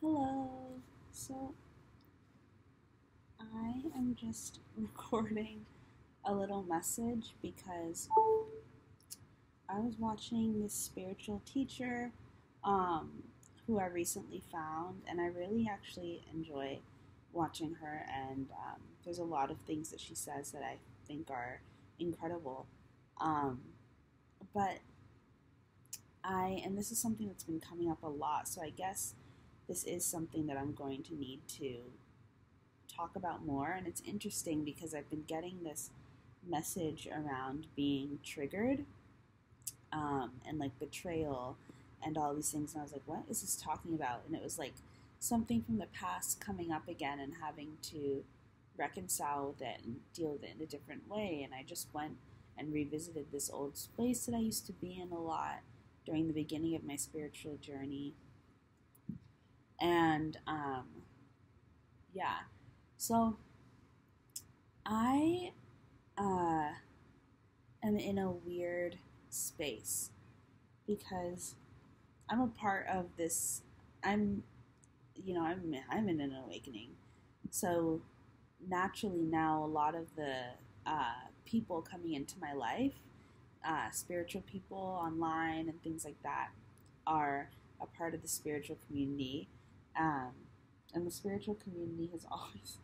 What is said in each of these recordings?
Hello. So I am just recording a little message because I was watching this spiritual teacher um, who I recently found, and I really actually enjoy watching her. And there's a lot of things that she says that I think are incredible. Um, but and this is something that's been coming up a lot, so I guess this is something that I'm going to need to talk about more. And it's interesting because I've been getting this message around being triggered, and like betrayal and all these things. And I was like, what is this talking about? And it was like something from the past coming up again and having to reconcile with it and deal with it in a different way. And I just went and revisited this old place that I used to be in a lot during the beginning of my spiritual journey. And yeah, so I am in a weird space because I'm a part of this. I'm, I'm in an awakening. So naturally now, a lot of the people coming into my life, spiritual people online and things like that, are a part of the spiritual community. Um, and the spiritual community has always,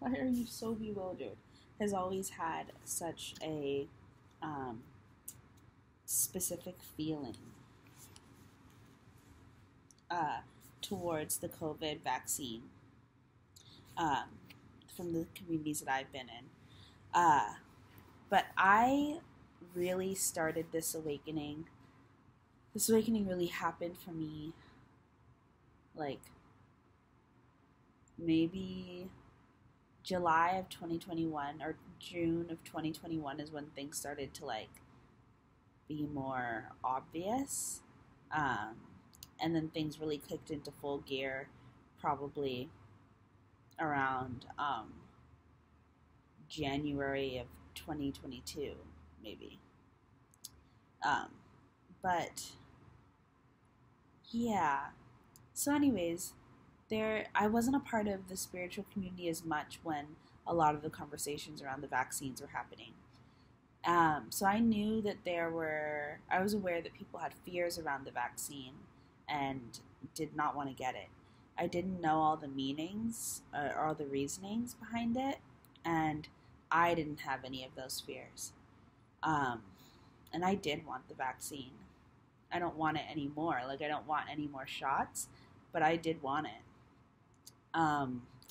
why are you so bewildered? Has always had such a um, specific feeling uh, towards the COVID vaccine, um, from the communities that I've been in. But I really started this awakening. This awakening really happened for me, like maybe July of 2021 or June of 2021 is when things started to like be more obvious. Um, and then things really kicked into full gear probably around January of 2022, maybe. Um, but yeah. So, anyways, I wasn't a part of the spiritual community as much when a lot of the conversations around the vaccines were happening. So I knew that I was aware that people had fears around the vaccine and did not want to get it. I didn't know all the meanings or all the reasonings behind it, and I didn't have any of those fears. Um, and I did want the vaccine. I don't want it anymore. Like, I don't want any more shots, but I did want it.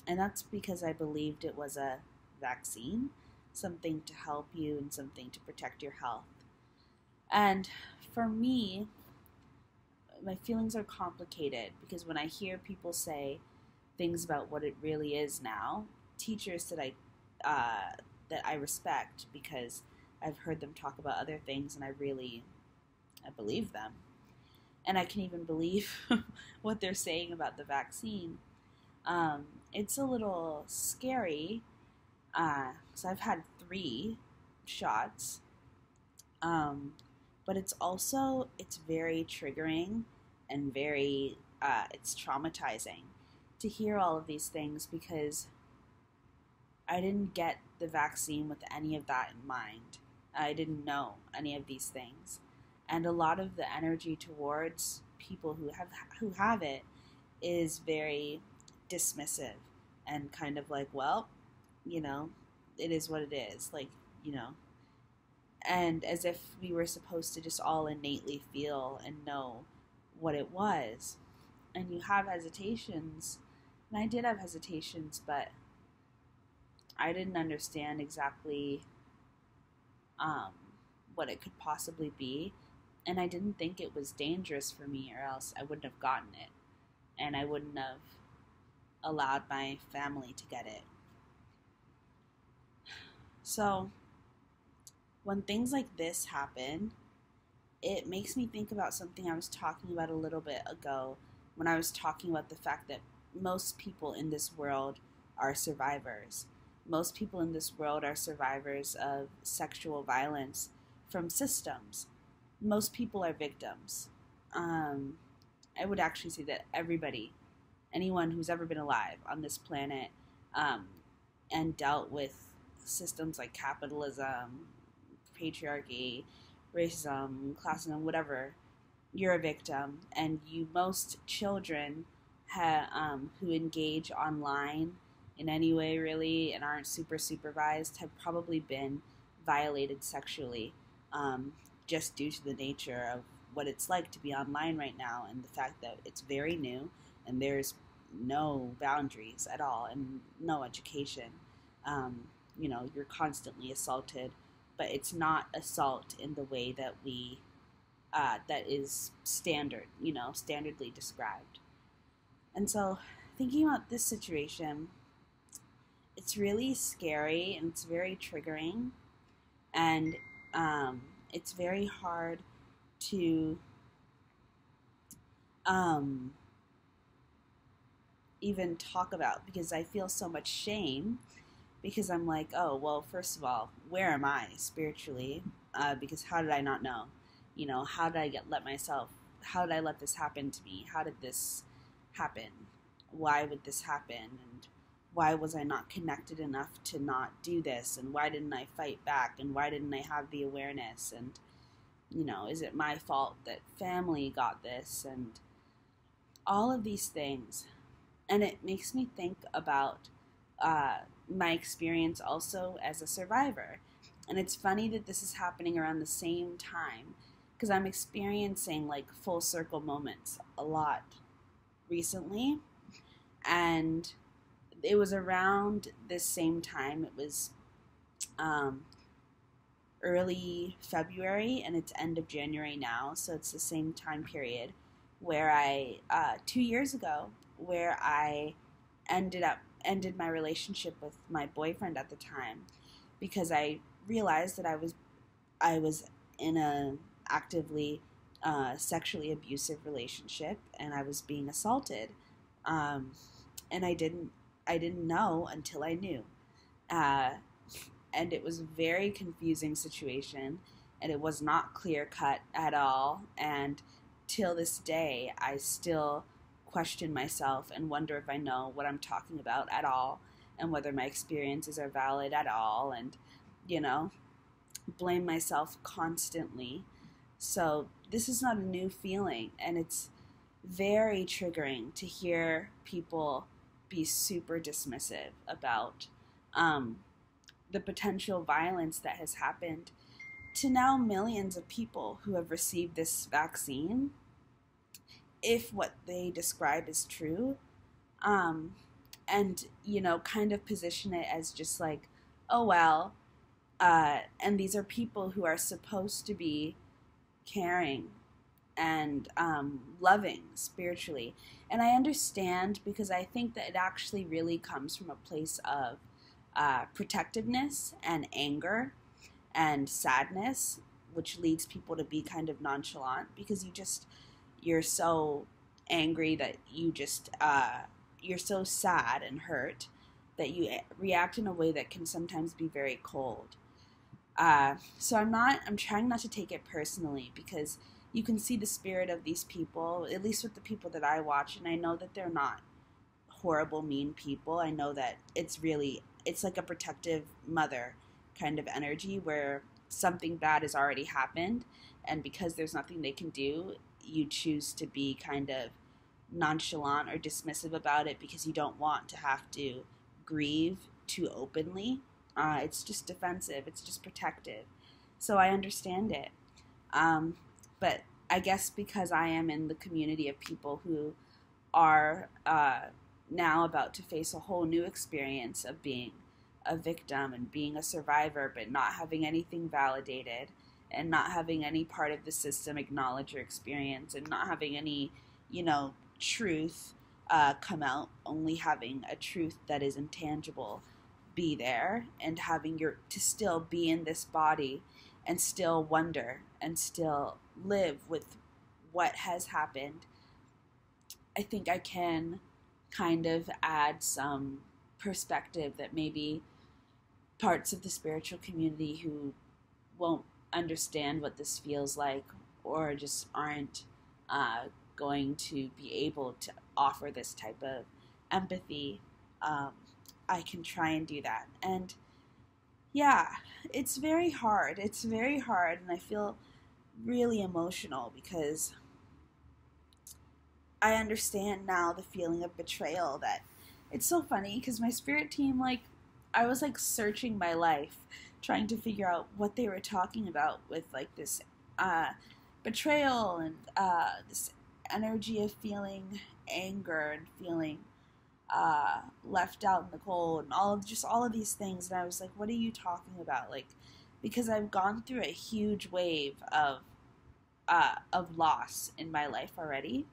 And that's because I believed it was a vaccine, something to help you and something to protect your health. And for me, my feelings are complicated because when I hear people say things about what it really is now, teachers that I respect because I've heard them talk about other things and I believe them. And I can even believe what they're saying about the vaccine. It's a little scary. So I've had 3 shots. But it's very triggering and it's traumatizing to hear all of these things because I didn't get the vaccine with any of that in mind. I didn't know any of these things. And a lot of the energy towards people who have it is very dismissive and kind of like, well, it is what it is, like, and as if we were supposed to just all innately feel and know what it was. And you have hesitations, and I did have hesitations, but I didn't understand exactly what it could possibly be, and I didn't think it was dangerous for me, or else I wouldn't have gotten it, and I wouldn't have allowed my family to get it. So when things like this happen, it makes me think about something I was talking about a little bit ago when I was talking about the fact that most people in this world are survivors. Most people in this world are survivors of sexual violence from systems. Most people are victims. I would actually say that everybody anyone who's ever been alive on this planet, um, and dealt with systems like capitalism, patriarchy, racism, classism, whatever, you're a victim. And most children who engage online in any way really and aren't super supervised have probably been violated sexually, just due to the nature of what it's like to be online right now and the fact that it's very new and there's no boundaries at all and no education. You're constantly assaulted, but it's not assault in the way that that is standardly described. And so, thinking about this situation, it's really scary and it's very triggering, and it's very hard to even talk about because I feel so much shame because I'm like, oh, well, first of all, where am I spiritually? Because how did I not know? How did I how did I let this happen to me? How did this happen? Why would this happen? And why was I not connected enough to not do this? And why didn't I fight back? And why didn't I have the awareness? And, is it my fault that family got this? And all of these things. And it makes me think about my experience also as a survivor. And it's funny that this is happening around the same time because I'm experiencing like full circle moments a lot recently. And it was around this same time. It was early February and it's end of January now. So it's the same time period where 2 years ago, where I ended my relationship with my boyfriend at the time because I realized that I was in a actively sexually abusive relationship and I was being assaulted, and I didn't know until I knew, and it was a very confusing situation, and it was not clear cut at all, and till this day I still question myself and wonder if I know what I'm talking about at all and whether my experiences are valid at all, and blame myself constantly. So this is not a new feeling, and it's very triggering to hear people be super dismissive about the potential violence that has happened to now millions of people who have received this vaccine, if what they describe is true, and kind of position it as just like, oh well, and these are people who are supposed to be caring and loving spiritually. And I understand because I think that it actually really comes from a place of protectiveness and anger and sadness, which leads people to be kind of nonchalant because you're so angry that you're so sad and hurt that you react in a way that can sometimes be very cold. So I'm trying not to take it personally because you can see the spirit of these people, at least with the people that I watch, and I know that they're not horrible, mean people. I know that it's like a protective mother kind of energy where something bad has already happened, and because there's nothing they can do, you choose to be kind of nonchalant or dismissive about it because you don't want to have to grieve too openly. It's just defensive. It's just protective. So I understand it. But I guess because I am in the community of people who are now about to face a whole new experience of being a victim and being a survivor, but not having anything validated and not having any part of the system acknowledge your experience and not having any, truth come out, only having a truth that is intangible be there, and having to still be in this body and still wonder and still live with what has happened. I think I can kind of add some perspective that maybe parts of the spiritual community who won't understand what this feels like or just aren't going to be able to offer this type of empathy, I can try and do that. And yeah, it's very hard. It's very hard, and I feel really emotional because I understand now the feeling of betrayal. That it's so funny because my spirit team, like, I was like searching my life trying to figure out what they were talking about with like this uh, betrayal and this energy of feeling anger and feeling left out in the cold and all of these things. And I was like, what are you talking about? Like, because I've gone through a huge wave of loss in my life already,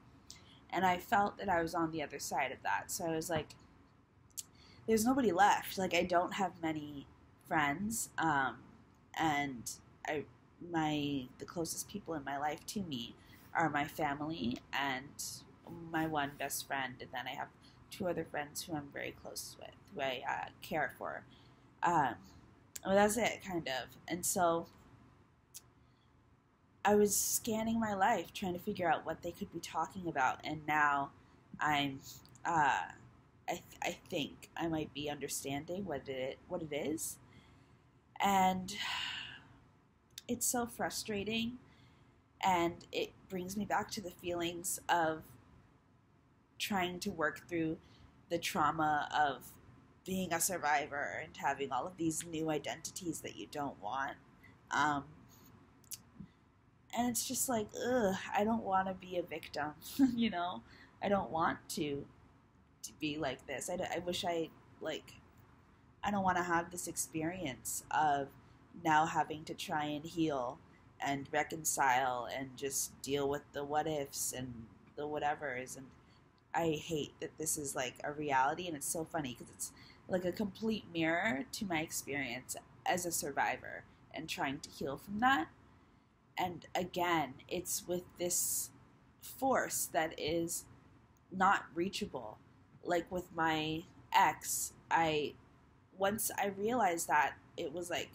and I felt that I was on the other side of that. So I was like, there's nobody left. Like, I don't have many friends, and the closest people in my life to me are my family and my one best friend, and then I have two other friends who I'm very close with, who I care for. Well, that's it, kind of. And so I was scanning my life, trying to figure out what they could be talking about, and now I'm, I think I might be understanding what it is, and it's so frustrating, and it brings me back to the feelings of trying to work through the trauma of being a survivor and having all of these new identities that you don't want. And it's just like, ugh, I don't want to be a victim, you know? I don't want to be like this. I wish I don't want to have this experience of now having to try and heal and reconcile and just deal with the what ifs and the whatevers. And I hate that this is like a reality, and it's so funny because it's like a complete mirror to my experience as a survivor and trying to heal from that. And again, it's with this force that is not reachable. Like with my ex, once I realized that, it was like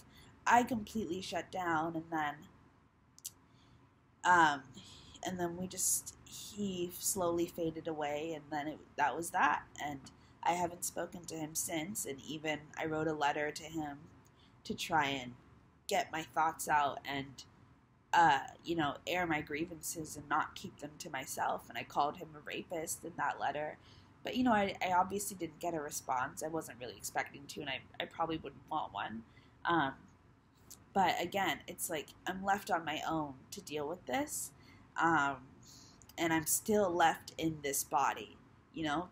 I completely shut down, and then he slowly faded away, and then that was that. And I haven't spoken to him since, and even I wrote a letter to him to try and get my thoughts out and air my grievances and not keep them to myself. And I called him a rapist in that letter. But, I obviously didn't get a response. I wasn't really expecting to, and I probably wouldn't want one. But again, it's like I'm left on my own to deal with this. And I'm still left in this body.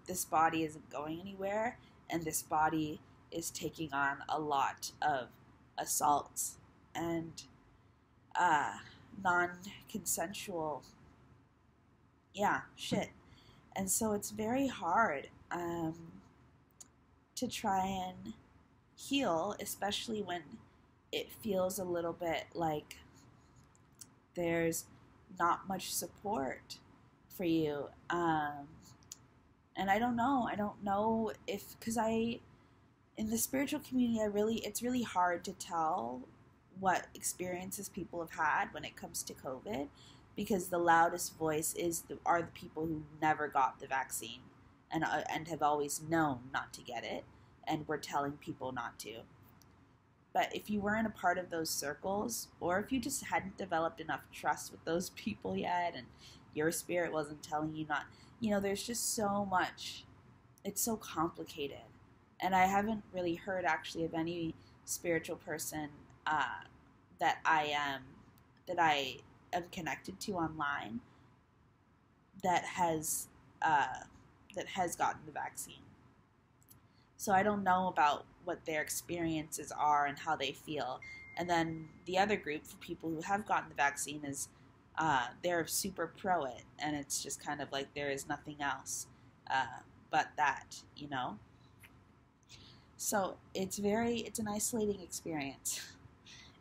This body isn't going anywhere, and this body is taking on a lot of assaults and non-consensual shit. And so it's very hard to try and heal, especially when it feels a little bit like there's not much support for you. And I don't know if, because in the spiritual community, it's really hard to tell what experiences people have had when it comes to COVID, because the loudest voice are the people who never got the vaccine and have always known not to get it, and were telling people not to. But if you weren't a part of those circles, or if you just hadn't developed enough trust with those people yet, and your spirit wasn't telling you not, there's just so much. It's so complicated. And I haven't really heard actually of any spiritual person that I am connected to online that has gotten the vaccine. So I don't know about what their experiences are and how they feel. And then the other group for people who have gotten the vaccine is they're super pro it, and it's just kind of like there is nothing else but that, So it's an isolating experience.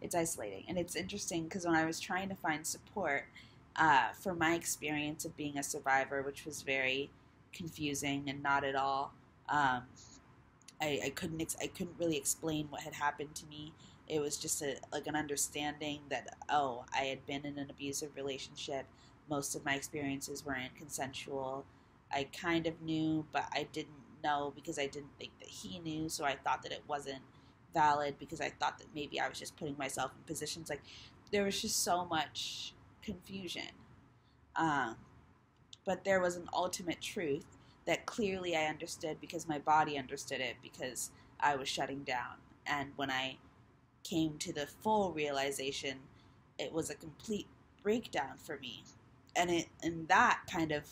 It's isolating, and it's interesting because when I was trying to find support for my experience of being a survivor, which was very confusing and not at all, I couldn't really explain what had happened to me. It was just an understanding that, I had been in an abusive relationship. most of my experiences weren't consensual. I kind of knew, but I didn't know because I didn't think that he knew, so I thought that it wasn't valid because I thought that maybe I was just putting myself in positions. Like, there was just so much confusion. Um, but there was an ultimate truth that clearly I understood because my body understood it because I was shutting down. And when I came to the full realization, it was a complete breakdown for me. And that kind of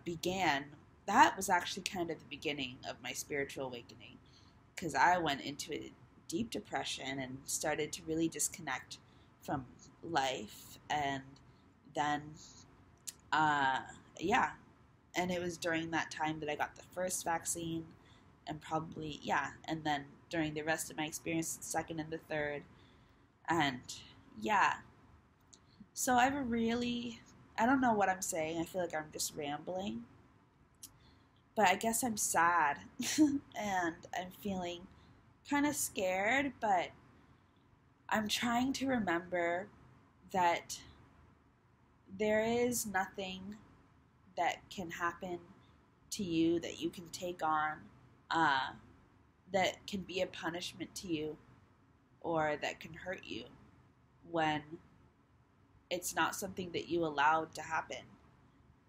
began, that was actually kind of the beginning of my spiritual awakening, because I went into a deep depression and started to really disconnect from life. And then, yeah, and it was during that time that I got the first vaccine, and probably, yeah, and then during the rest of my experience, the second and the third, and yeah. So I don't know what I'm saying. I feel like I'm just rambling, but I guess I'm sad, and I'm feeling kind of scared, but I'm trying to remember that there is nothing that can happen to you that you can take on, that can be a punishment to you or that can hurt you when it's not something that you allowed to happen.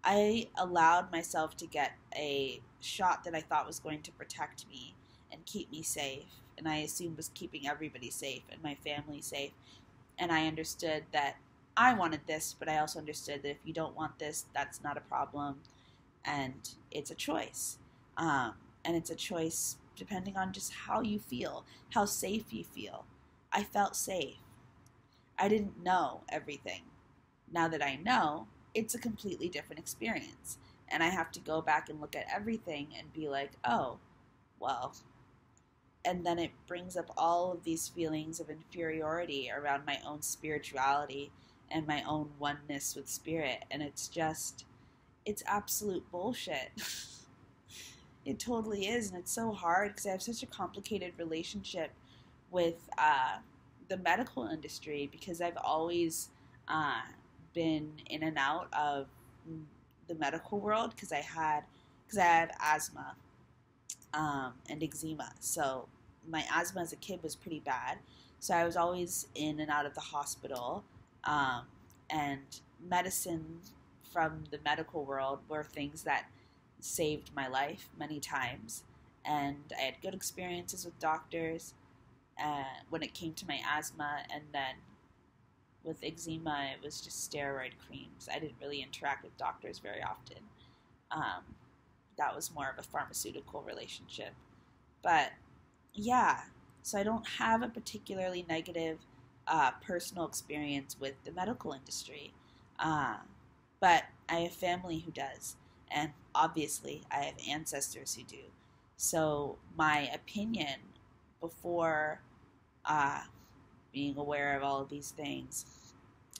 I allowed myself to get a shot that I thought was going to protect me and keep me safe, and I assumed was keeping everybody safe and my family safe. And I understood that I wanted this, but I also understood that if you don't want this, that's not a problem, and it's a choice. And it's a choice depending on just how you feel, how safe you feel. I felt safe. I didn't know everything. Now that I know, it's a completely different experience. And I have to go back and look at everything and be like, oh, well. And then it brings up all of these feelings of inferiority around my own spirituality and my own oneness with spirit. And it's absolute bullshit. It totally is. And it's so hard because I have such a complicated relationship with the medical industry, because I've always been in and out of the medical world because I have asthma and eczema. So my asthma as a kid was pretty bad. So I was always in and out of the hospital. And medicine from the medical world were things that saved my life many times. And I had good experiences with doctors when it came to my asthma. And then with eczema, it was just steroid creams. I didn't really interact with doctors very often. That was more of a pharmaceutical relationship. But yeah, so I don't have a particularly negative personal experience with the medical industry. But I have family who does. And obviously, I have ancestors who do. So my opinion before being aware of all of these things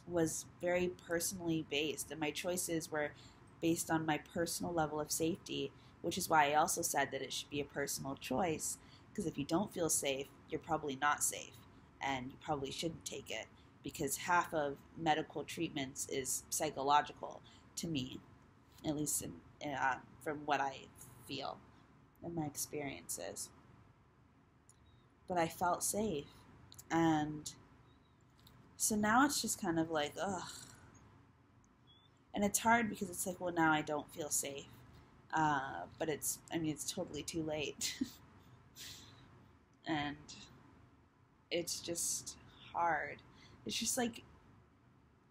was very personally based. And my choices were based on my personal level of safety, which is why I also said that it should be a personal choice. Because if you don't feel safe, you're probably not safe. And you probably shouldn't take it. Because half of medical treatments is psychological to me, at least from what I feel in my experiences. But I felt safe. And so now it's just kind of like, ugh. And it's hard because it's like, well, now I don't feel safe. But it's totally too late. And it's just hard. It's just like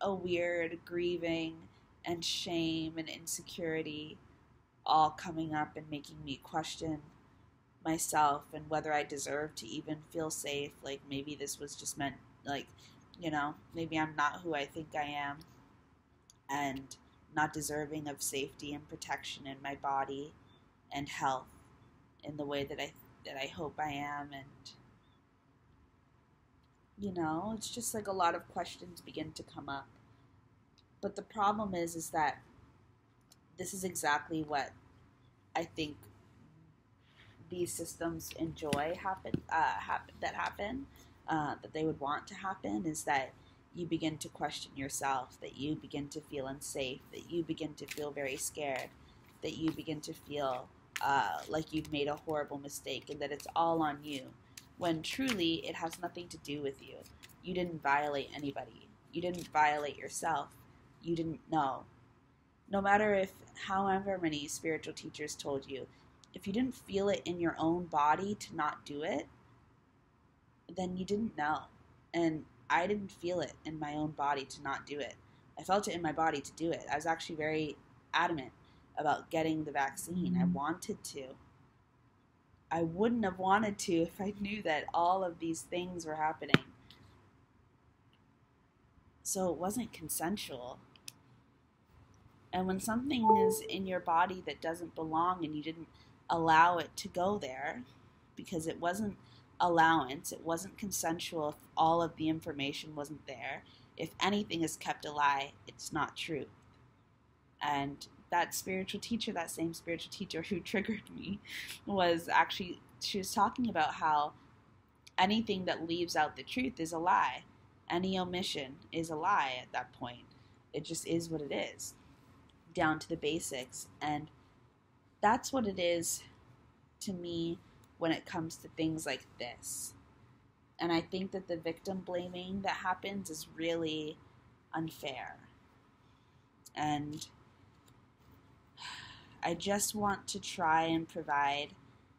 a weird grieving and shame and insecurity all coming up and making me question myself and whether I deserve to even feel safe. Like, maybe this was just meant, like, maybe I'm not who I think I am, and not deserving of safety and protection in my body and health in the way that I hope I am. And it's just like a lot of questions begin to come up. But the problem is that this is exactly what I think these systems enjoy that they would want to happen, is that you begin to question yourself, that you begin to feel unsafe, that you begin to feel very scared, that you begin to feel like you've made a horrible mistake and that it's all on you, when truly it has nothing to do with you. You didn't violate anybody. You didn't violate yourself. You didn't know. No matter if however many spiritual teachers told you, if you didn't feel it in your own body to not do it, then you didn't know. And I didn't feel it in my own body to not do it. I felt it in my body to do it. I was actually very adamant about getting the vaccine. I wanted to. I wouldn't have wanted to if I knew that all of these things were happening. So it wasn't consensual. And when something is in your body that doesn't belong and you didn't allow it to go there, because it wasn't allowance, it wasn't consensual, if all of the information wasn't there, if anything is kept a lie, it's not true. And that spiritual teacher, that same spiritual teacher who triggered me, she was talking about how anything that leaves out the truth is a lie. Any omission is a lie at that point. It just is what it is, down to the basics. And that's what it is to me when it comes to things like this. And I think that the victim blaming that happens is really unfair. And I just want to try and provide,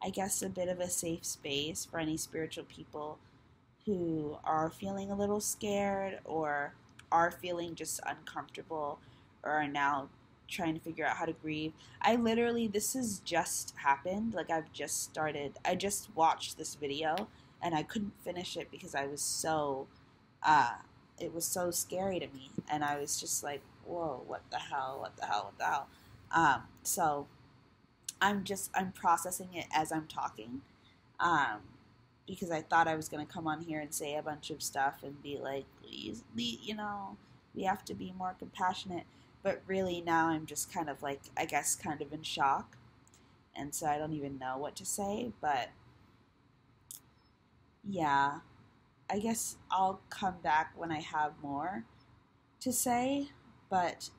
I guess, a bit of a safe space for any spiritual people who are feeling a little scared or are feeling just uncomfortable or are now trying to figure out how to grieve. This has just happened. Like, I just watched this video and I couldn't finish it because I was so, it was so scary to me. And I was just like, whoa, what the hell? So I'm processing it as I'm talking. Because I thought I was going to come on here and say a bunch of stuff and be like, please, we have to be more compassionate. But really now I'm just kind of like, I guess, kind of in shock. And so I don't even know what to say. But yeah, I guess I'll come back when I have more to say. But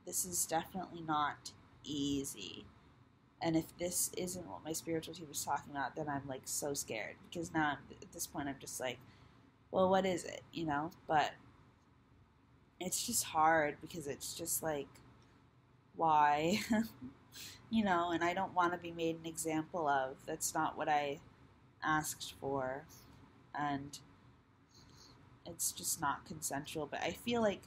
this is definitely not easy. And if this isn't what my spiritual teacher was talking about, then I'm like so scared. Because now at this point I'm just like, well, what is it? But it's just hard because it's just like, why? And I don't want to be made an example of. That's not what I asked for. And it's just not consensual. But I feel like,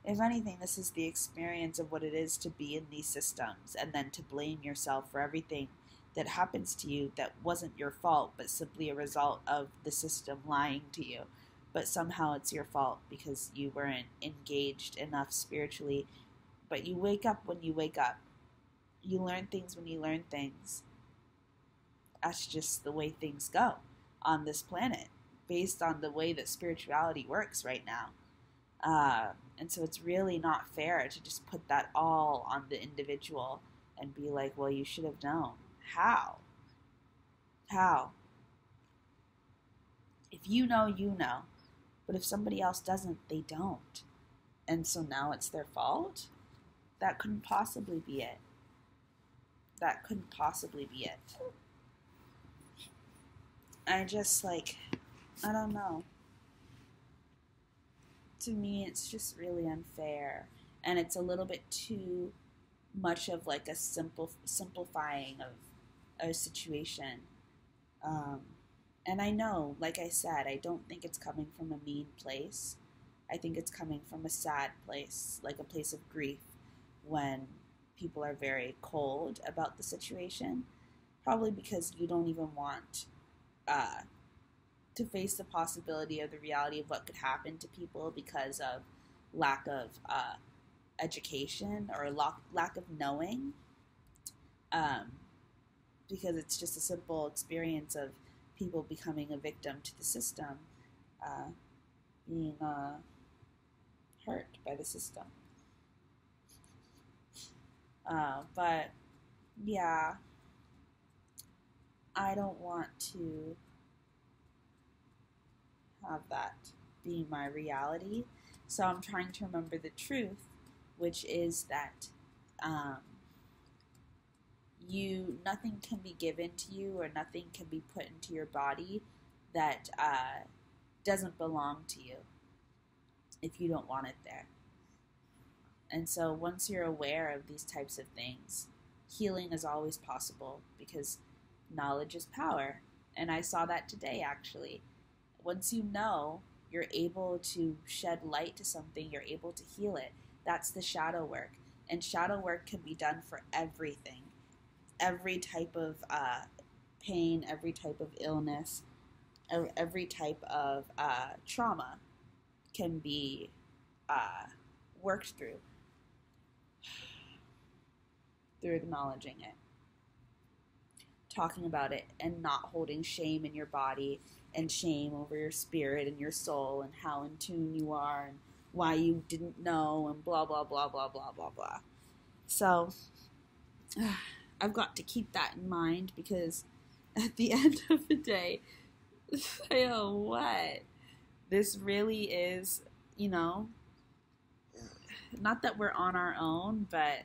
if anything, this is the experience of what it is to be in these systems and then to blame yourself for everything that happens to you that wasn't your fault, but simply a result of the system lying to you. But somehow it's your fault because you weren't engaged enough spiritually. But you wake up when you wake up. You learn things when you learn things. That's just the way things go on this planet, based on the way that spirituality works right now. And so it's really not fair to just put that all on the individual and be like, well, you should have known. How? If you know, you know. But if somebody else doesn't, they don't. And so now it's their fault? That couldn't possibly be it. I just, I don't know. To me, it's just really unfair, and it's a little bit too much of like a simplifying of a situation. And I know, like I said, I don't think it's coming from a mean place. I think it's coming from a sad place, like a place of grief, when people are very cold about the situation, probably because you don't even want to face the possibility of the reality of what could happen to people because of lack of education or lack of knowing, because it's just a simple experience of people becoming a victim to the system, being hurt by the system. But yeah, I don't want to have that be my reality. So I'm trying to remember the truth, which is that nothing can be given to you or nothing can be put into your body that doesn't belong to you if you don't want it there. And so once you're aware of these types of things, healing is always possible because knowledge is power. And I saw that today, actually. Once you know, you're able to shed light to something, you're able to heal it. That's the shadow work. And shadow work can be done for everything. Every type of pain, every type of illness, every type of trauma can be worked through acknowledging it, talking about it, and not holding shame in your body and shame over your spirit and your soul and how in tune you are and why you didn't know and blah, blah, blah, blah, blah, blah, blah. So I've got to keep that in mind because at the end of the day, what? This really is, not that we're on our own, but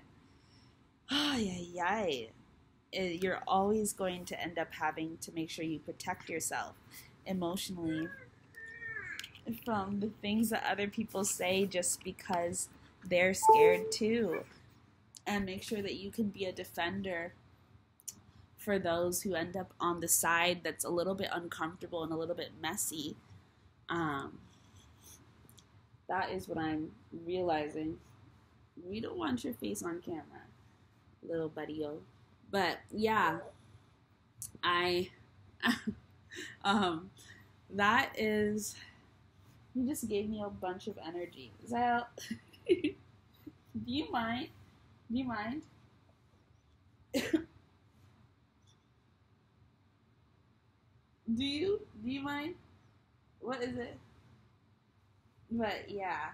you're always going to end up having to make sure you protect yourself emotionally from the things that other people say just because they're scared too. And make sure that you can be a defender for those who end up on the side that's a little bit uncomfortable and a little bit messy. That is what I'm realizing. We don't want your face on camera, little buddy-o. But yeah, that is, you just gave me a bunch of energy. Zyle, do you mind? Do you mind? Do you mind? What is it? But yeah,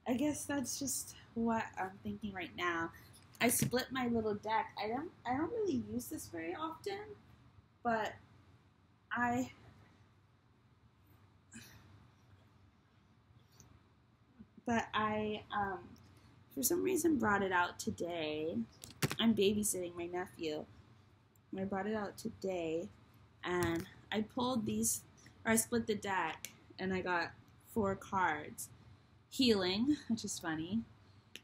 I guess that's just what I'm thinking right now. I split my little deck. I don't really use this very often, but I for some reason brought it out today. I'm babysitting my nephew. I brought it out today, and I pulled these, or I split the deck, and I got 4 cards. Healing, which is funny.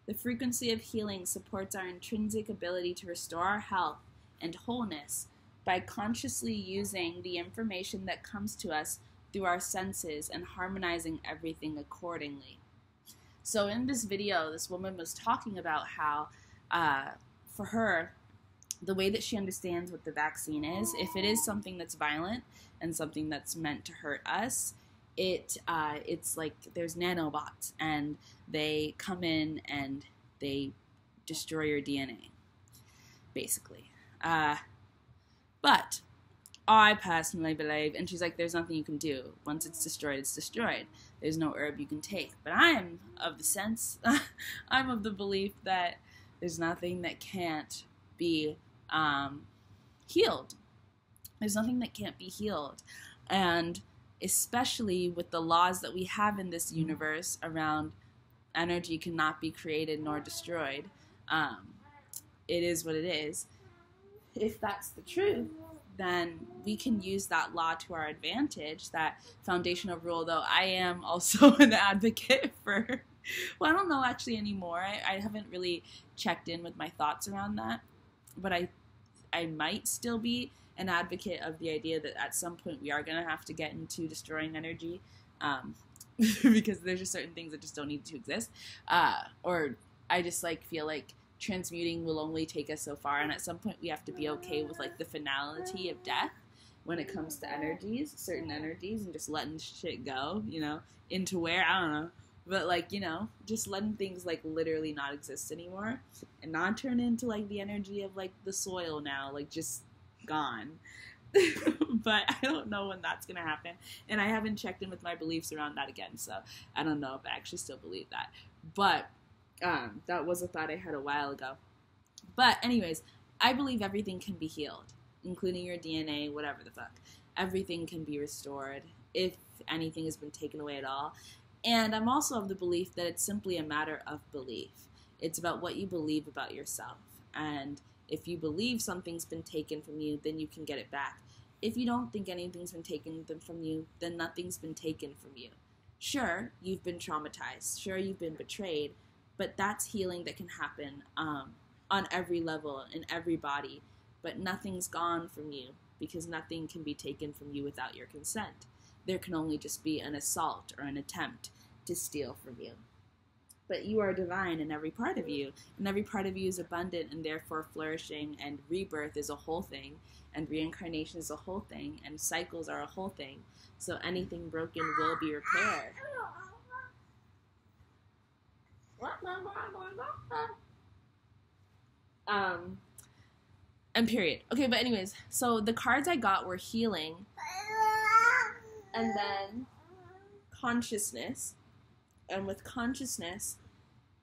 The frequency of healing supports our intrinsic ability to restore our health and wholeness by consciously using the information that comes to us through our senses and harmonizing everything accordingly. So in this video, this woman was talking about how, for her, the way that she understands what the vaccine is, if it is something that's violent and something that's meant to hurt us, it's like there's nanobots, and they come in and they destroy your DNA, basically. But I personally believe, and she's like, there's nothing you can do. Once it's destroyed, it's destroyed. There's no herb you can take. But I am of the sense, I'm of the belief that there's nothing that can't be healed. There's nothing that can't be healed. And especially with the laws that we have in this universe around energy cannot be created nor destroyed. It is what it is. If that's the truth, then we can use that law to our advantage, that foundational rule, though I am also an advocate for, well, I don't know actually anymore. I haven't really checked in with my thoughts around that, but I might still be an advocate of the idea that at some point we are going to have to get into destroying energy, because there's just certain things that just don't need to exist, or I just feel like transmuting will only take us so far, and at some point we have to be okay with the finality of death when it comes to energies, certain energies, and just letting shit go, into where, I don't know, but just letting things literally not exist anymore and not turn into the energy of the soil now, just gone. But I don't know when that's gonna happen, and I haven't checked in with my beliefs around that again, so I don't know if I actually still believe that. But that was a thought I had a while ago. But anyways, I believe everything can be healed, including your DNA, whatever the fuck. Everything can be restored if anything has been taken away at all. And I'm also of the belief that it's simply a matter of belief. It's about what you believe about yourself. And if you believe something's been taken from you, then you can get it back. If you don't think anything's been taken from you, then nothing's been taken from you. Sure, you've been traumatized. Sure, you've been betrayed. But that's healing that can happen on every level, in every body. But nothing's gone from you, because nothing can be taken from you without your consent. There can only just be an assault or an attempt to steal from you. But you are divine in every part of you, and every part of you is abundant and therefore flourishing, and rebirth is a whole thing, and reincarnation is a whole thing, and cycles are a whole thing. So anything broken will be repaired. And period. Okay, but anyways, so the cards I got were healing, and then consciousness. And with consciousness,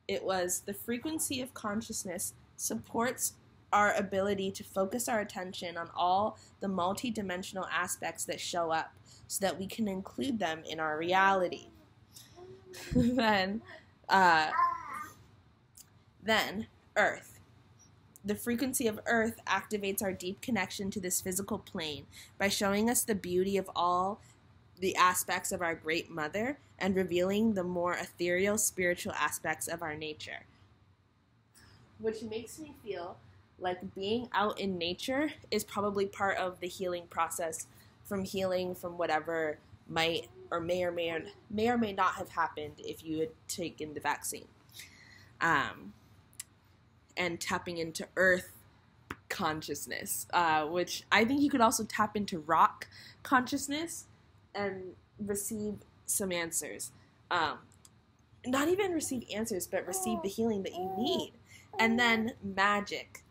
it was the frequency of consciousness supports our ability to focus our attention on all the multidimensional aspects that show up so that we can include them in our reality. Then Earth. The frequency of Earth activates our deep connection to this physical plane by showing us the beauty of all the aspects of our Great Mother and revealing the more ethereal spiritual aspects of our nature. Which makes me feel like being out in nature is probably part of the healing process from healing from whatever might or may or may not have happened if you had taken the vaccine. And tapping into Earth consciousness, which I think you could also tap into rock consciousness and receive some answers. Not even receive answers, but receive the healing that you need. And then magic.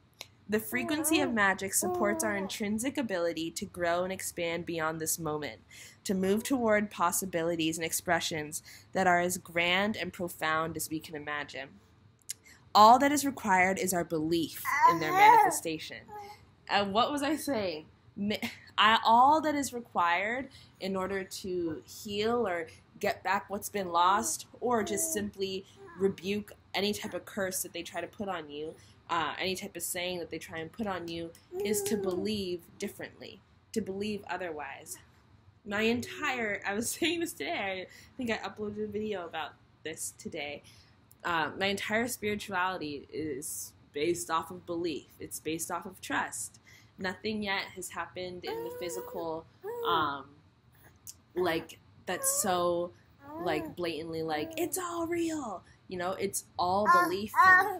The frequency of magic supports our intrinsic ability to grow and expand beyond this moment, to move toward possibilities and expressions that are as grand and profound as we can imagine. All that is required is our belief in their manifestation. And what was I saying? All that is required in order to heal or get back what's been lost, or just simply rebuke any type of curse that they try to put on you, any type of saying that they try and put on you, is to believe differently, to believe otherwise. I was saying this today, I think I uploaded a video about this today. My entire spirituality is based off of belief. It's based off of trust. Nothing yet has happened in the physical, like, that's so, like, blatantly, like, it's all real. You know, it's all belief for me.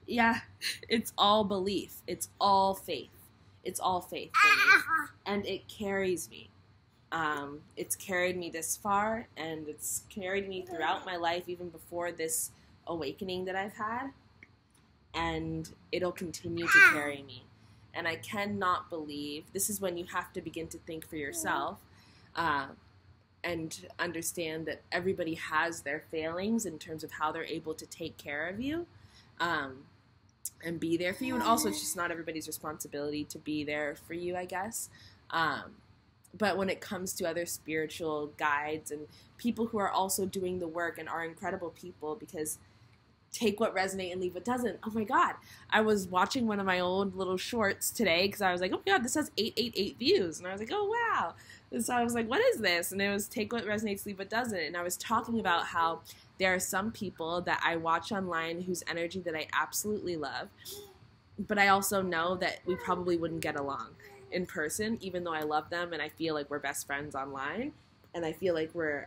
Yeah, it's all belief. It's all faith. It's all faith for me. And it carries me. It's carried me this far, and it's carried me throughout my life, even before this awakening that I've had. And it'll continue to carry me. And I cannot believe, this is when you have to begin to think for yourself, and understand that everybody has their failings in terms of how they're able to take care of you, and be there for you. And also, it's just not everybody's responsibility to be there for you, I guess. But when it comes to other spiritual guides and people who are also doing the work and are incredible people, because take what resonates and leave what doesn't. Oh my God. I was watching one of my old little shorts today because I was like, oh my God, this has 888 views. And I was like, oh wow. And so I was like, what is this? And it was take what resonates, leave what doesn't. And I was talking about how there are some people that I watch online whose energy that I absolutely love. But I also know that we probably wouldn't get along in person, even though I love them and I feel like we're best friends online. And I feel like we're,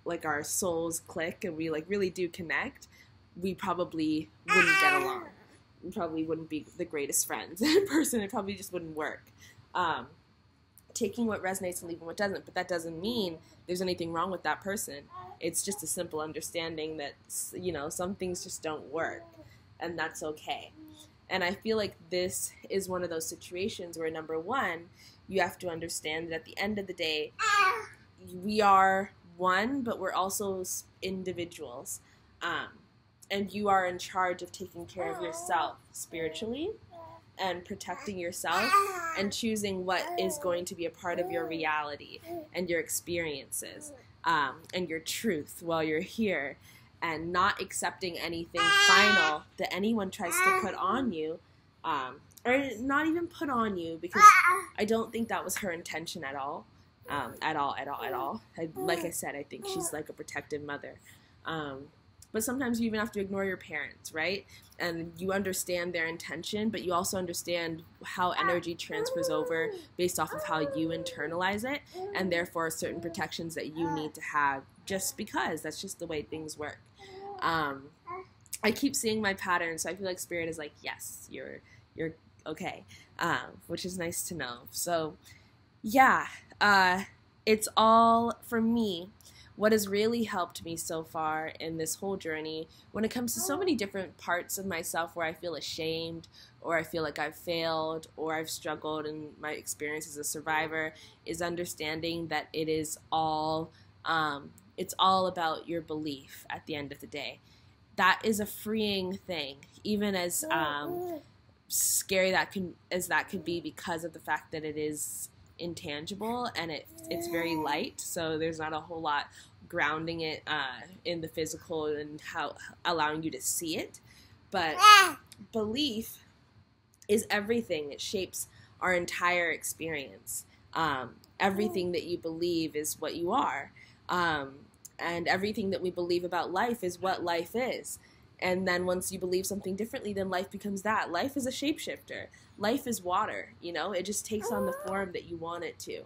like our souls click and we like really do connect. We probably wouldn't get along. We probably wouldn't be the greatest friends in person. It probably just wouldn't work. Taking what resonates and leaving what doesn't. But that doesn't mean there's anything wrong with that person. It's just a simple understanding that, you know, some things just don't work. And that's okay. And I feel like this is one of those situations where, number one, you have to understand that at the end of the day, we are one, but we're also individuals. And you are in charge of taking care of yourself spiritually and protecting yourself and choosing what is going to be a part of your reality and your experiences. and your truth while you're here, and not accepting anything final that anyone tries to put on you, or not even put on you, because I don't think that was her intention at all. At all. Like I said, I think she's like a protective mother. But sometimes you even have to ignore your parents, right? And you understand their intention, but you also understand how energy transfers over based off of how you internalize it, and therefore certain protections that you need to have just because that's just the way things work. I keep seeing my patterns, so I feel like Spirit is like, yes, you're okay, which is nice to know. So yeah, it's all, for me, what has really helped me so far in this whole journey, when it comes to so many different parts of myself where I feel ashamed, or I feel like I've failed, or I've struggled in my experience as a survivor, is understanding that it is all, it's all about your belief at the end of the day. That is a freeing thing, even as scary that could be, because of the fact that it is intangible and it's very light, so there's not a whole lot grounding it in the physical and how allowing you to see it. But belief is everything. It shapes our entire experience. Everything that you believe is what you are, and everything that we believe about life is what life is. And then once you believe something differently, then life becomes that. Life is a shapeshifter. Life is water, it just takes on the form that you want it to.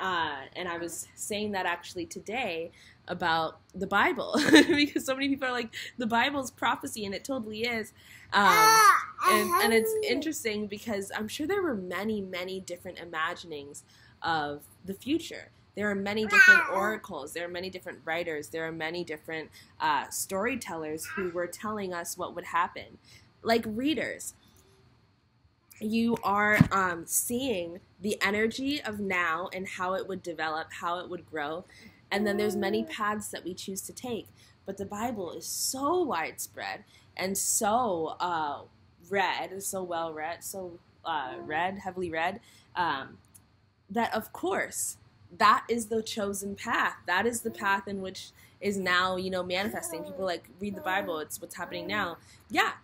And I was saying that actually today about the Bible, because so many people are like, the Bible's prophecy, and it totally is. And it's interesting because I'm sure there were many, many different imaginings of the future. There are many different oracles. There are many different writers. There are many different storytellers who were telling us what would happen. Like readers, you are seeing the energy of now and how it would develop, how it would grow. And then there's many paths that we choose to take. But the Bible is so widespread and so read, so well read, so heavily read, that of course, that is the chosen path. That is the path in which is now, manifesting. People like, read the Bible, it's what's happening now. Yeah,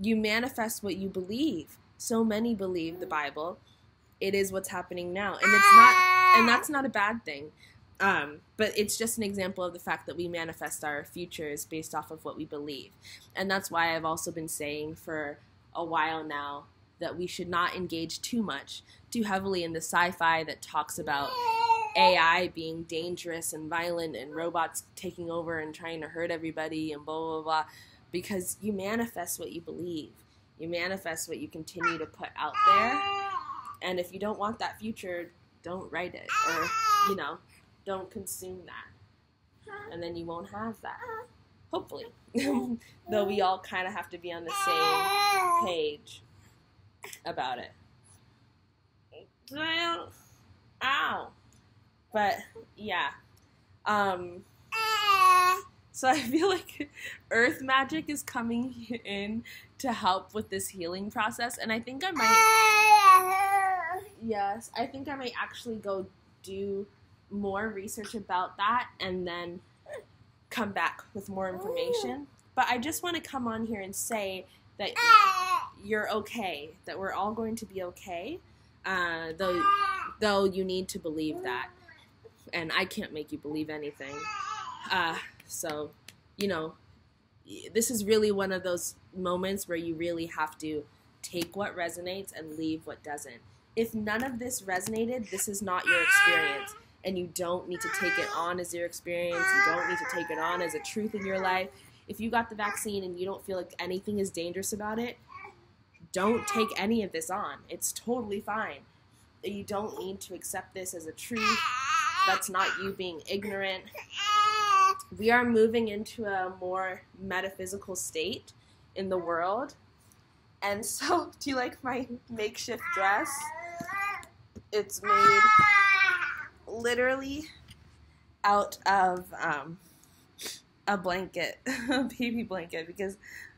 you manifest what you believe. So many believe the Bible. It is what's happening now. And that's not a bad thing. But it's just an example of the fact that we manifest our futures based off of what we believe. And that's why I've also been saying for a while now that we should not engage too heavily in the sci-fi that talks about AI being dangerous and violent and robots taking over and trying to hurt everybody and blah, blah, blah, because you manifest what you believe. You manifest what you continue to put out there. And if you don't want that future, don't write it, or, don't consume that. And then you won't have that. Hopefully. Though we all kind of have to be on the same page about it. Ow. But, yeah. So I feel like earth magic is coming in to help with this healing process. And I think I might actually go do more research about that and then come back with more information. But I just want to come on here and say that you're okay, that we're all going to be okay, though you need to believe that. And I can't make you believe anything. So, this is really one of those moments where you really have to take what resonates and leave what doesn't. If none of this resonated, this is not your experience. And you don't need to take it on as your experience. You don't need to take it on as a truth in your life. If you got the vaccine and you don't feel like anything is dangerous about it, don't take any of this on. It's totally fine. You don't need to accept this as a truth. That's not you being ignorant. We are moving into a more metaphysical state in the world. And so, do you like my makeshift dress? It's made literally out of a blanket, a baby blanket, because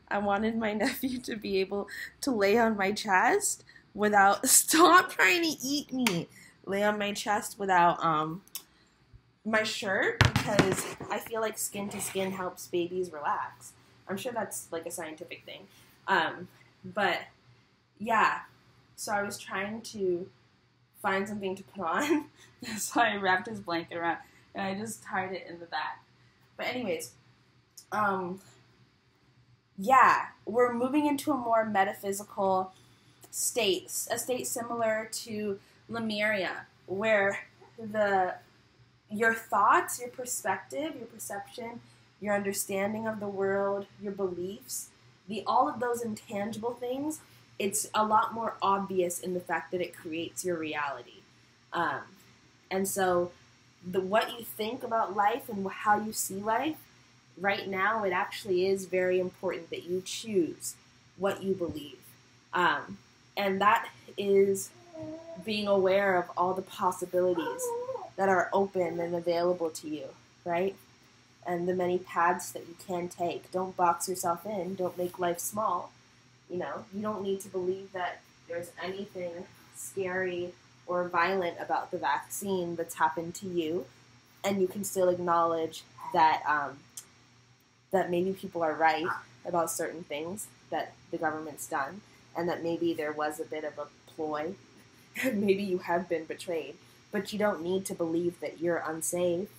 I wanted my nephew to be able to lay on my chest without, stop trying to eat me, lay on my chest without my shirt because I feel like skin to skin helps babies relax. I'm sure that's like a scientific thing. But yeah, so I was trying to find something to put on. So I wrapped his blanket around and I just tied it in the back. But anyways, yeah, we're moving into a more metaphysical state, a state similar to Lemuria, where your thoughts, your perspective, your perception, your understanding of the world, your beliefs, all of those intangible things, it's a lot more obvious in the fact that it creates your reality. And so what you think about life and how you see life, right now it actually is very important that you choose what you believe. And that is being aware of all the possibilities that are open and available to you, right? And the many paths that you can take. Don't box yourself in. Don't make life small. You know, you don't need to believe that there's anything scary or violent about the vaccine that's happened to you, and you can still acknowledge that that maybe people are right about certain things that the government's done, and that maybe there was a bit of a ploy, and maybe you have been betrayed. But you don't need to believe that you're unsafe.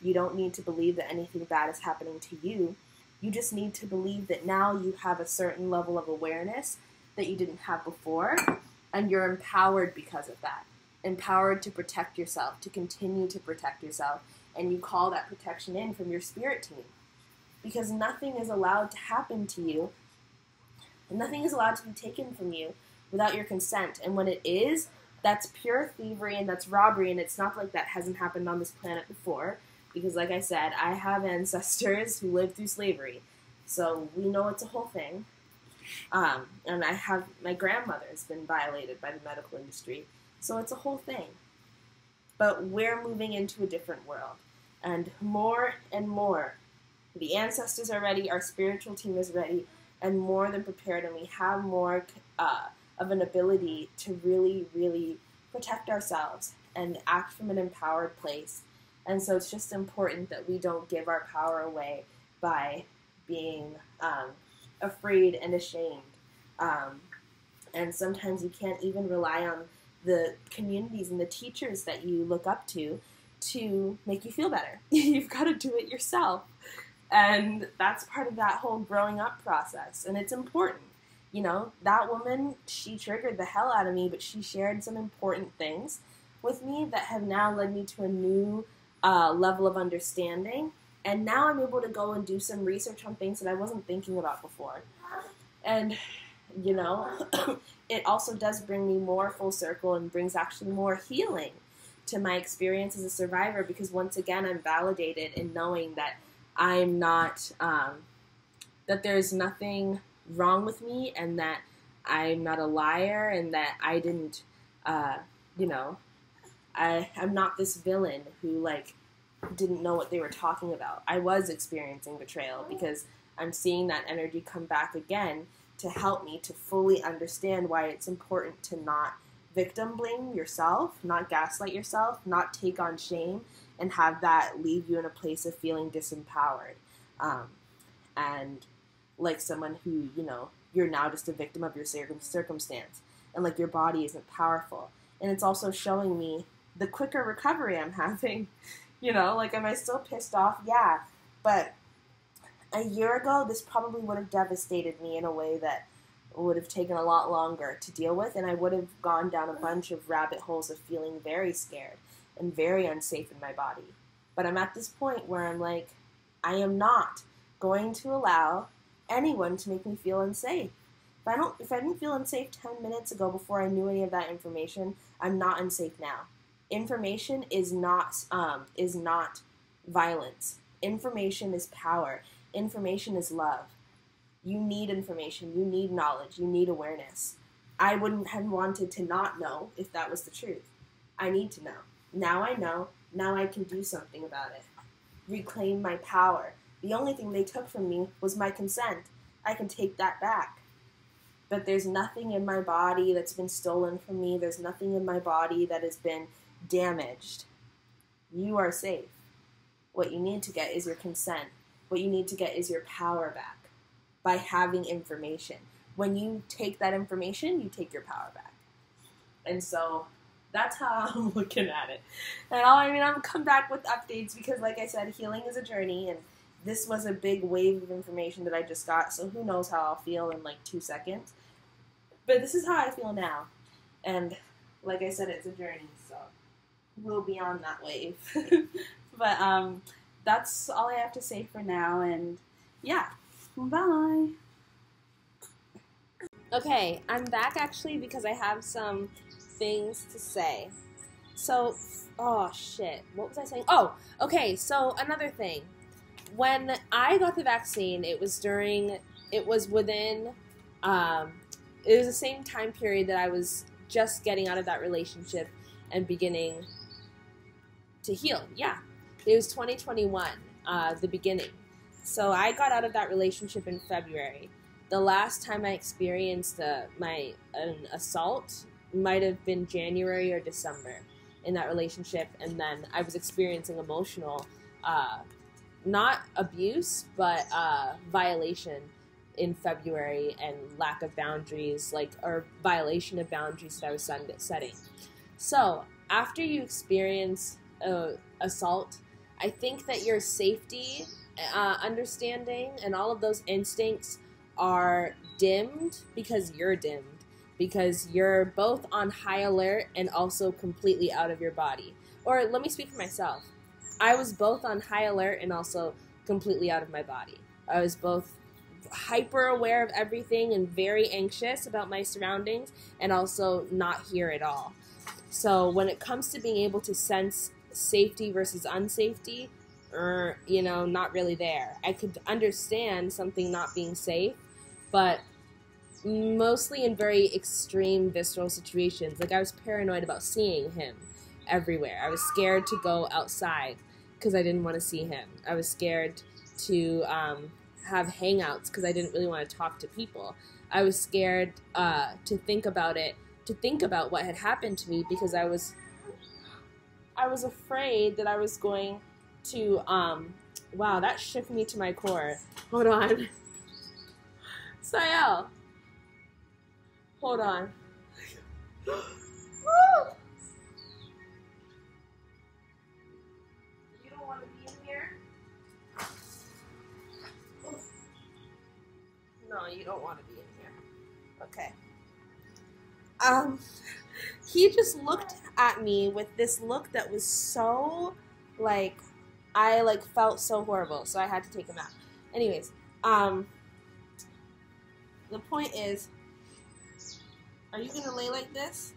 You don't need to believe that anything bad is happening to you. You just need to believe that now you have a certain level of awareness that you didn't have before, and you're empowered because of that. Empowered to protect yourself, to continue to protect yourself, and you call that protection in from your spirit team. Because nothing is allowed to happen to you, and nothing is allowed to be taken from you without your consent. And when it is, that's pure thievery and that's robbery, and it's not like that hasn't happened on this planet before. Because like I said, I have ancestors who lived through slavery, so we know it's a whole thing. And I have, my grandmother has been violated by the medical industry, so it's a whole thing. But we're moving into a different world, and more, the ancestors are ready, our spiritual team is ready, and more than prepared, and we have more of an ability to really, really protect ourselves and act from an empowered place. And so it's just important that we don't give our power away by being afraid and ashamed. And sometimes you can't even rely on the communities and the teachers that you look up to make you feel better. You've got to do it yourself. And that's part of that whole growing up process. And it's important. You know, that woman, she triggered the hell out of me, but she shared some important things with me that have now led me to a new level of understanding, and now I'm able to go and do some research on things that I wasn't thinking about before. And, you know, it also does bring me more full circle and brings actually more healing to my experience as a survivor, because once again, I'm validated in knowing that I'm not, that there's nothing wrong with me, and that I'm not a liar, and that I didn't, you know, I'm not this villain who, like, didn't know what they were talking about. I was experiencing betrayal because I'm seeing that energy come back again to help me to fully understand why it's important to not victim blame yourself, not gaslight yourself, not take on shame, and have that leave you in a place of feeling disempowered. And like someone who, you know, you're now just a victim of your circumstance, and like your body isn't powerful. And it's also showing me the quicker recovery I'm having. You know, like, am I still pissed off? Yeah. But a year ago, this probably would have devastated me in a way that would have taken a lot longer to deal with, and I would have gone down a bunch of rabbit holes of feeling very scared and very unsafe in my body. But I'm at this point where I'm like, I am not going to allow anyone to make me feel unsafe. If I didn't feel unsafe 10 minutes ago before I knew any of that information, I'm not unsafe now. Information is not violence. Information is power. Information is love. You need information. You need knowledge. You need awareness. I wouldn't have wanted to not know if that was the truth. I need to know. Now I know. Now I can do something about it. Reclaim my power. The only thing they took from me was my consent. I can take that back. But there's nothing in my body that's been stolen from me. There's nothing in my body that has been damaged. You are safe. What you need to get is your consent. What you need to get is your power back by having information. When you take that information, you take your power back. And so that's how I'm looking at it. And I'm going to come back with updates because, like I said, healing is a journey, and this was a big wave of information that I just got, so who knows how I'll feel in like 2 seconds. But this is how I feel now. And like I said, it's a journey, so we'll be on that wave. But that's all I have to say for now, and yeah, bye. Okay, I'm back actually because I have some things to say. So, oh shit, what was I saying? Oh, okay, so another thing. When I got the vaccine, it was within, it was the same time period that I was just getting out of that relationship and beginning to heal. Yeah, it was 2021, the beginning. So I got out of that relationship in February. The last time I experienced an assault might have been January or December in that relationship, and then I was experiencing emotional, not abuse, but violation in February, and lack of boundaries, or violation of boundaries that I was setting. So after you experience assault, I think that your safety, understanding, and all of those instincts are dimmed because you're dimmed. Because you're both on high alert and also completely out of your body. Or let me speak for myself. I was both on high alert and also completely out of my body. I was both hyper aware of everything and very anxious about my surroundings, and also not here at all. So when it comes to being able to sense safety versus unsafety, not really there. I could understand something not being safe, but mostly in very extreme visceral situations. Like, I was paranoid about seeing him everywhere. I was scared to go outside because I didn't want to see him. I was scared to have hangouts because I didn't really want to talk to people. I was scared to think about what had happened to me because I was afraid that I was going to, wow, that shook me to my core. Hold on. Sayel. Hold on. Woo! You don't want to be in here? No, you don't want to be in here. Okay. He just looked at me with this look that was so, I felt so horrible, so I had to take him out. Anyways, the point is, are you gonna lay like this?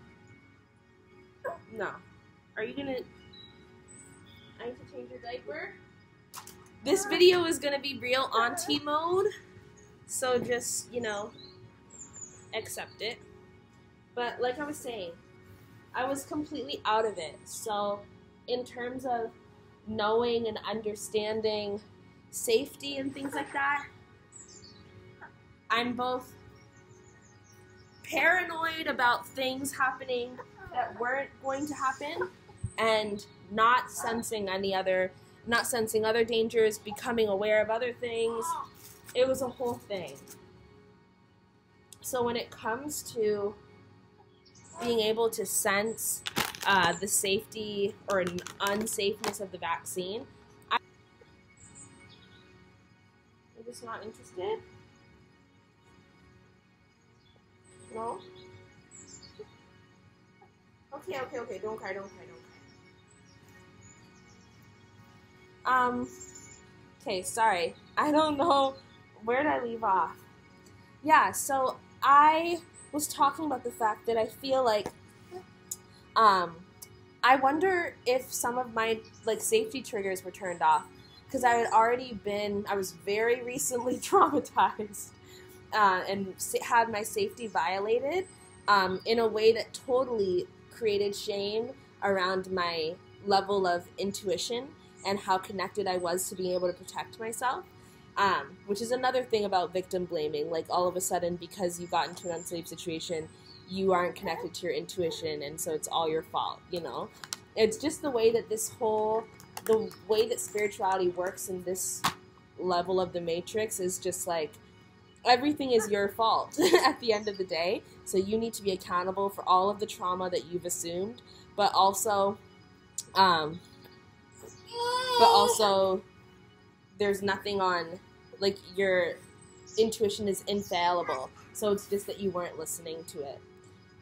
No. Are you gonna, I need to change your diaper? This video is gonna be real auntie mode, so just, accept it. But like I was saying, I was completely out of it. So in terms of knowing and understanding safety and things like that, I'm both paranoid about things happening that weren't going to happen, and not sensing other dangers, becoming aware of other things. It was a whole thing. So when it comes to being able to sense the safety or unsafeness of the vaccine, I'm just not interested. No? Okay, don't cry. Okay, sorry. I don't know, where did I leave off? Yeah, so I was talking about the fact that I feel like, I wonder if some of my, safety triggers were turned off, because I was very recently traumatized, and had my safety violated, in a way that totally created shame around my level of intuition and how connected I was to being able to protect myself, which is another thing about victim blaming. All of a sudden, because you got into an unsafe situation, you aren't connected to your intuition, and so it's all your fault, It's just the way that this whole the way that spirituality works in this level of the Matrix is just like everything is your fault at the end of the day. So you need to be accountable for all of the trauma that you've assumed, but also there's nothing on, like, your intuition is infallible. So it's just that you weren't listening to it.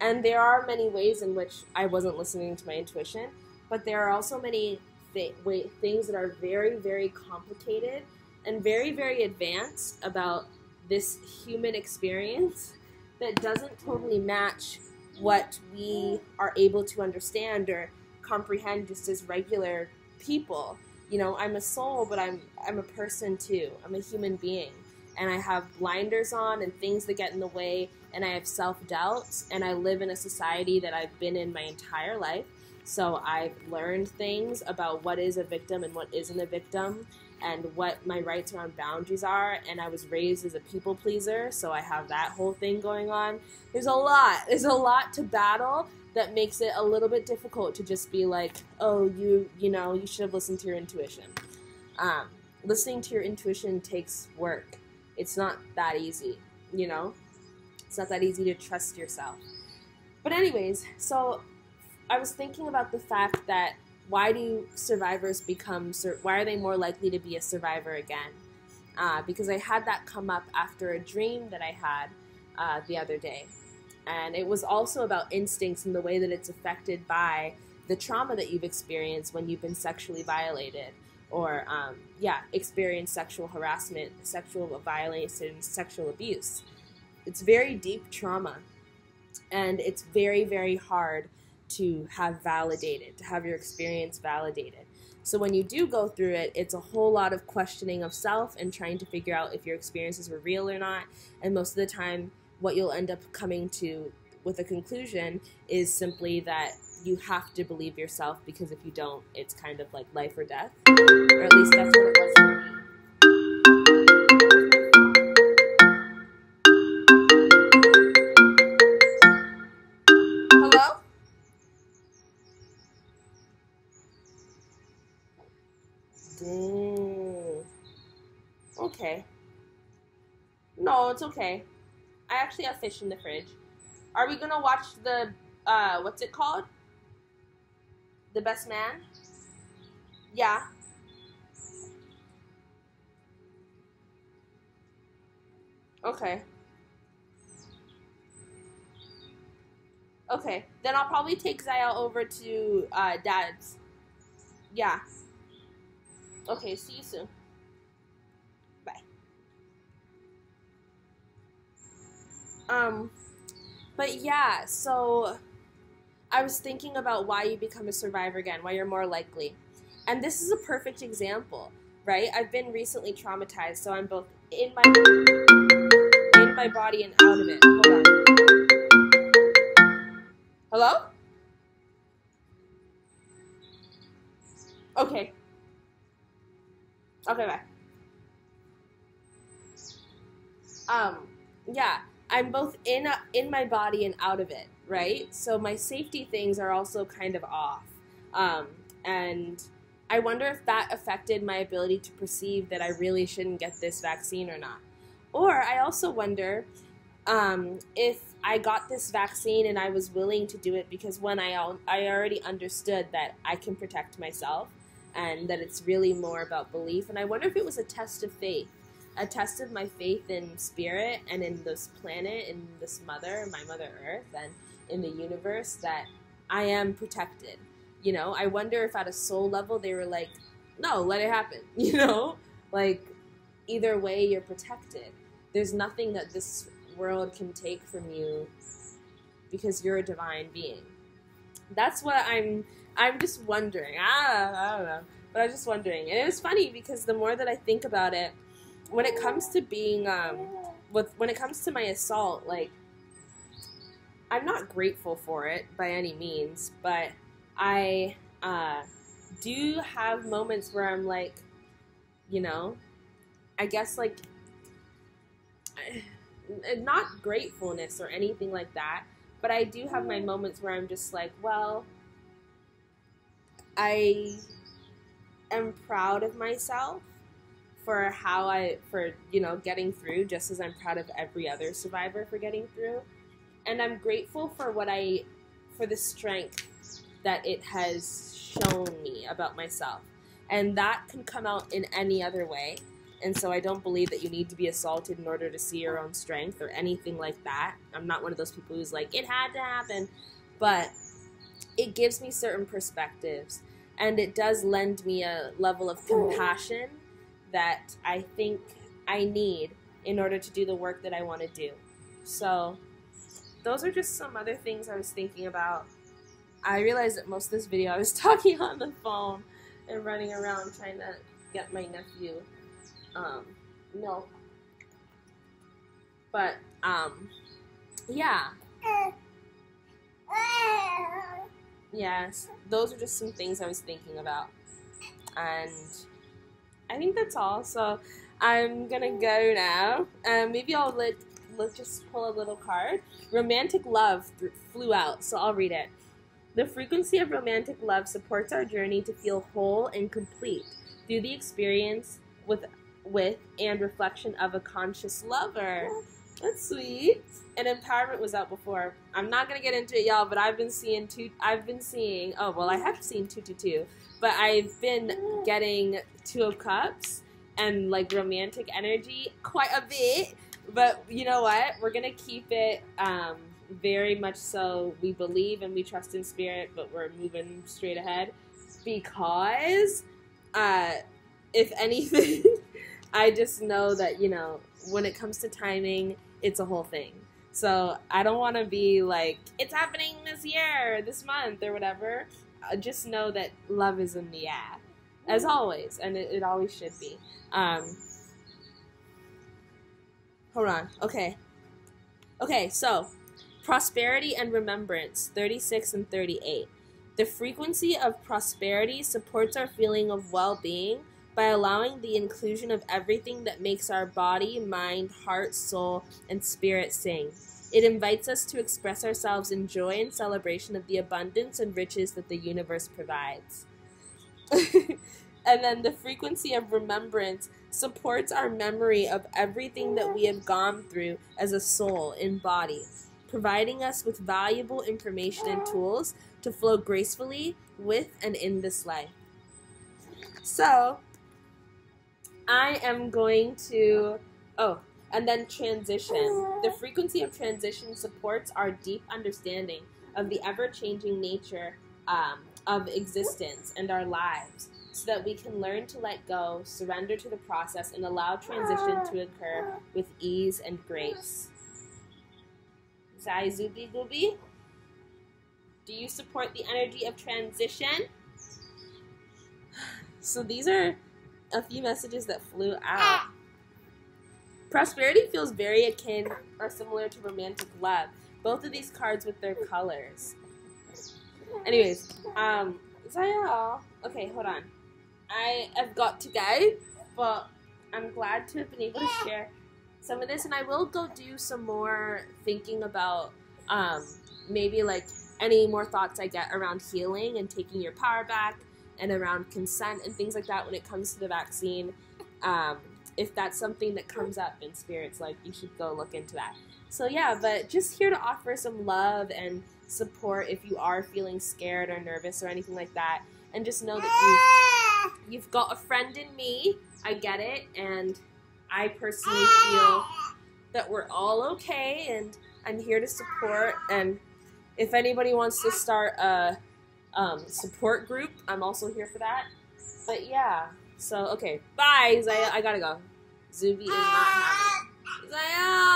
And there are many ways in which I wasn't listening to my intuition, but there are also many things that are very, very complicated and very, very advanced about this human experience that doesn't totally match what we are able to understand or comprehend just as regular people. You know, I'm a soul, but I'm a person too. I'm a human being. And I have blinders on and things that get in the way, and I have self-doubts, and I live in a society that I've been in my entire life. So I've learned things about what is a victim and what isn't a victim, and what my rights around boundaries are, and I was raised as a people pleaser, so I have that whole thing going on. There's a lot to battle that makes it a little bit difficult to just be like, oh, you should have listened to your intuition. Listening to your intuition takes work. It's not that easy, you know? It's not that easy to trust yourself. But anyways, so I was thinking about the fact that why are they more likely to be a survivor again? Because I had that come up after a dream that I had the other day. And it was also about instincts and the way that it's affected by the trauma that you've experienced when you've been sexually violated, or experienced sexual harassment, sexual violence, and sexual abuse. It's very deep trauma, and it's very, very hard to have validated, to have your experience validated. So when you do go through it, it's a whole lot of questioning of self and trying to figure out if your experiences were real or not. And most of the time, what you'll end up coming to with a conclusion is simply that you have to believe yourself, because if you don't, it's kind of like life or death. Or at least that's what it was for me. Hello? Dang. Okay. No, it's okay. I actually have fish in the fridge. Are we gonna watch the, what's it called? The Best Man? Yeah. Okay. Okay. Then I'll probably take Zaya over to Dad's. Yeah. Okay, see you soon. Bye. But yeah, so I was thinking about why you become a survivor again, why you're more likely. And this is a perfect example, right? I've been recently traumatized, so I'm both in my body and out of it. Hold on. Hello? Okay. Okay, bye. Yeah, I'm both in my body and out of it, right? So my safety things are also kind of off. And I wonder if that affected my ability to perceive that I really shouldn't get this vaccine or not. Or I also wonder if I got this vaccine and I was willing to do it because when I already understood that I can protect myself and that it's really more about belief. And I wonder if it was a test of faith. A test of my faith in spirit and in this planet, in this mother, my Mother Earth, and in the universe, that I am protected. You know, I wonder if at a soul level they were like, no, let it happen. You know, like either way you're protected. There's nothing that this world can take from you because you're a divine being. That's what I'm just wondering. I don't know, but I'm just wondering. And it was funny because the more that I think about it, when it comes to being, when it comes to my assault, like, I'm not grateful for it by any means, but I do have moments where I'm like, you know, I guess like, not gratefulness or anything like that, but I do have my moments where I'm just like, well, am proud of myself for getting through, just as I'm proud of every other survivor for getting through. And I'm grateful for for the strength that it has shown me about myself. And that can come out in any other way. And so I don't believe that you need to be assaulted in order to see your own strength or anything like that. I'm not one of those people who's like, it had to happen. But it gives me certain perspectives. And it does lend me a level of compassion that I think I need in order to do the work that I want to do. So those are just some other things I was thinking about. I realized that most of this video I was talking on the phone and running around trying to get my nephew milk. But, yeah. Yes, those are just some things I was thinking about. And I think that's all. So I'm gonna go now. Maybe I'll let's just pull a little card. Romantic love flew out, so I'll read it. The frequency of romantic love supports our journey to feel whole and complete through the experience with and reflection of a conscious lover. That's sweet. And empowerment was out before. I'm not gonna get into it, y'all, but I have seen 222, but I've been getting 2 of Cups and like romantic energy quite a bit. But you know what? We're gonna keep it very much so. We believe and we trust in spirit, but we're moving straight ahead because if anything, I just know that, when it comes to timing, it's a whole thing. So I don't want to be like, it's happening this year, this month, or whatever. Just know that love is in the air, as always, and it always should be. Hold on. Okay, so prosperity and remembrance, 36 and 38. The frequency of prosperity supports our feeling of well-being by allowing the inclusion of everything that makes our body, mind, heart, soul, and spirit sing. It invites us to express ourselves in joy and celebration of the abundance and riches that the universe provides. And then the frequency of remembrance supports our memory of everything that we have gone through as a soul in body, providing us with valuable information and tools to flow gracefully with and in this life. So I am going to, and then transition. The frequency of transition supports our deep understanding of the ever-changing nature of existence and our lives, so that we can learn to let go, surrender to the process, and allow transition to occur with ease and grace. Zai Zubi Gooby, do you support the energy of transition? So these are a few messages that flew out. Prosperity feels very akin or similar to romantic love. Both of these cards with their colors. Anyways, Zaya. Okay, hold on. I have got to go, but I'm glad to have been able to share some of this, and I will go do some more thinking about maybe like any more thoughts I get around healing and taking your power back, and around consent and things like that when it comes to the vaccine. If that's something that comes up in spirits, like, you should go look into that. So yeah, but just here to offer some love and support if you are feeling scared or nervous or anything like that. And just know that you've got a friend in me. I get it, and I personally feel that we're all okay, and I'm here to support. And if anybody wants to start a support group, I'm also here for that. But yeah, so okay, bye, Zaya. I gotta go. Zubi is not having it. Zaya!